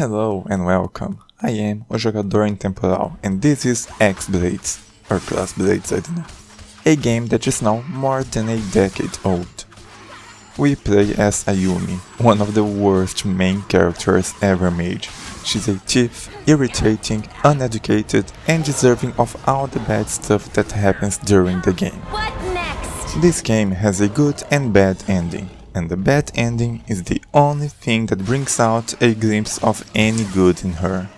Hello and welcome, I am o jogador intemporal and this is X-Blades, or Cross Blades, I don't know. A game that is now more than a decade old. We play as Ayumi, one of the worst main characters ever made. She's a thief, irritating, uneducated, and deserving of all the bad stuff that happens during the game. What next? This game has a good and bad ending, and the bad ending is the only thing that brings out a glimpse of any good in her.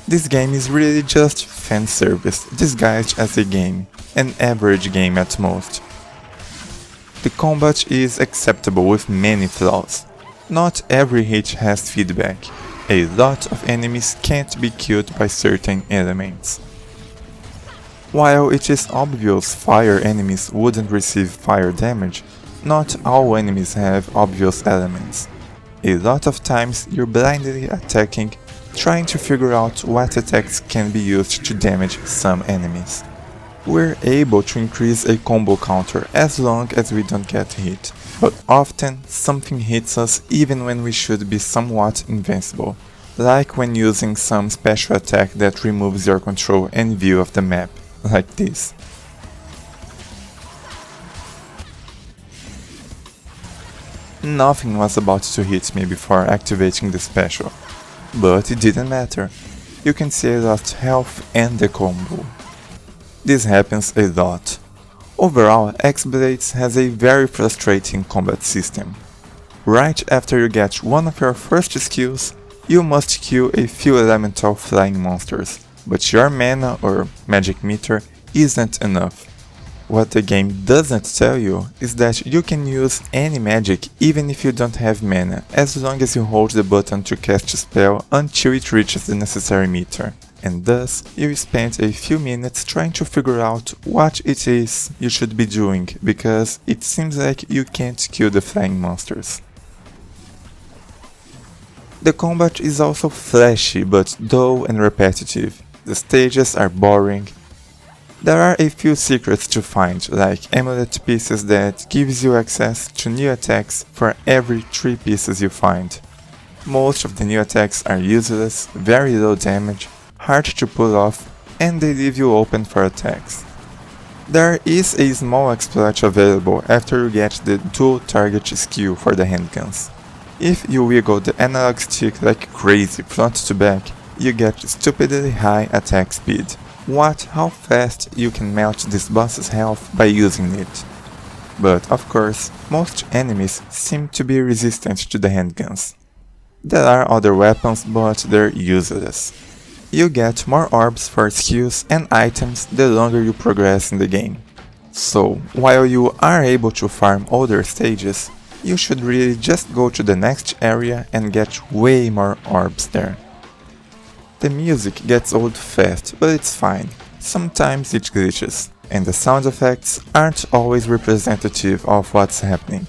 This game is really just fan service disguised as a game, an average game at most. The combat is acceptable with many flaws. Not every hit has feedback. A lot of enemies can't be killed by certain elements. While it is obvious fire enemies wouldn't receive fire damage, not all enemies have obvious elements. A lot of times you're blindly attacking, trying to figure out what attacks can be used to damage some enemies. We're able to increase a combo counter as long as we don't get hit, but often something hits us even when we should be somewhat invincible, like when using some special attack that removes your control and view of the map, like this. Nothing was about to hit me before activating the special, but it didn't matter. You can see I lost health and the combo. This happens a lot. Overall, X-Blades has a very frustrating combat system. Right after you get one of your first skills, you must kill a few elemental flying monsters, but your mana or magic meter isn't enough. What the game doesn't tell you is that you can use any magic even if you don't have mana, as long as you hold the button to cast a spell until it reaches the necessary meter. And thus, you spend a few minutes trying to figure out what it is you should be doing, because it seems like you can't kill the flying monsters. The combat is also flashy but dull and repetitive. The stages are boring. There are a few secrets to find, like amulet pieces that gives you access to new attacks for every 3 pieces you find. Most of the new attacks are useless, very low damage, hard to pull off, and they leave you open for attacks. There is a small exploit available after you get the dual target skill for the handguns. If you wiggle the analog stick like crazy front to back, you get stupidly high attack speed. Watch how fast you can melt this boss's health by using it. But of course, most enemies seem to be resistant to the handguns. There are other weapons, but they're useless. You get more orbs for skills and items the longer you progress in the game. So, while you are able to farm older stages, you should really just go to the next area and get way more orbs there. The music gets old fast, but it's fine. Sometimes it glitches, and the sound effects aren't always representative of what's happening.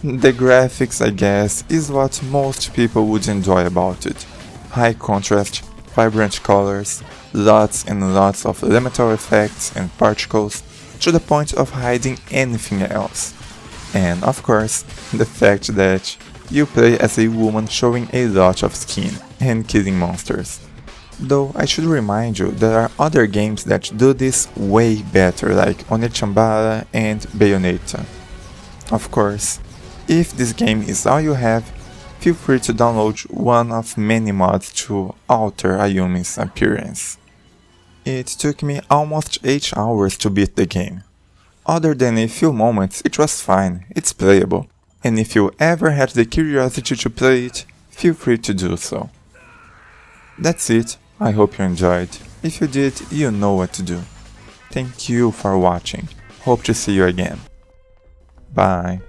The graphics, I guess, is what most people would enjoy about it. High contrast, vibrant colors, lots and lots of elemental effects and particles, to the point of hiding anything else. And of course, the fact that you play as a woman showing a lot of skin and killing monsters. Though I should remind you, there are other games that do this way better, like Onechambara and Bayonetta. Of course, if this game is all you have, feel free to download one of many mods to alter Ayumi's appearance. It took me almost 8 hours to beat the game. Other than a few moments, it was fine, it's playable, and if you ever had the curiosity to play it, feel free to do so. That's it, I hope you enjoyed. If you did, you know what to do. Thank you for watching, hope to see you again. Bye.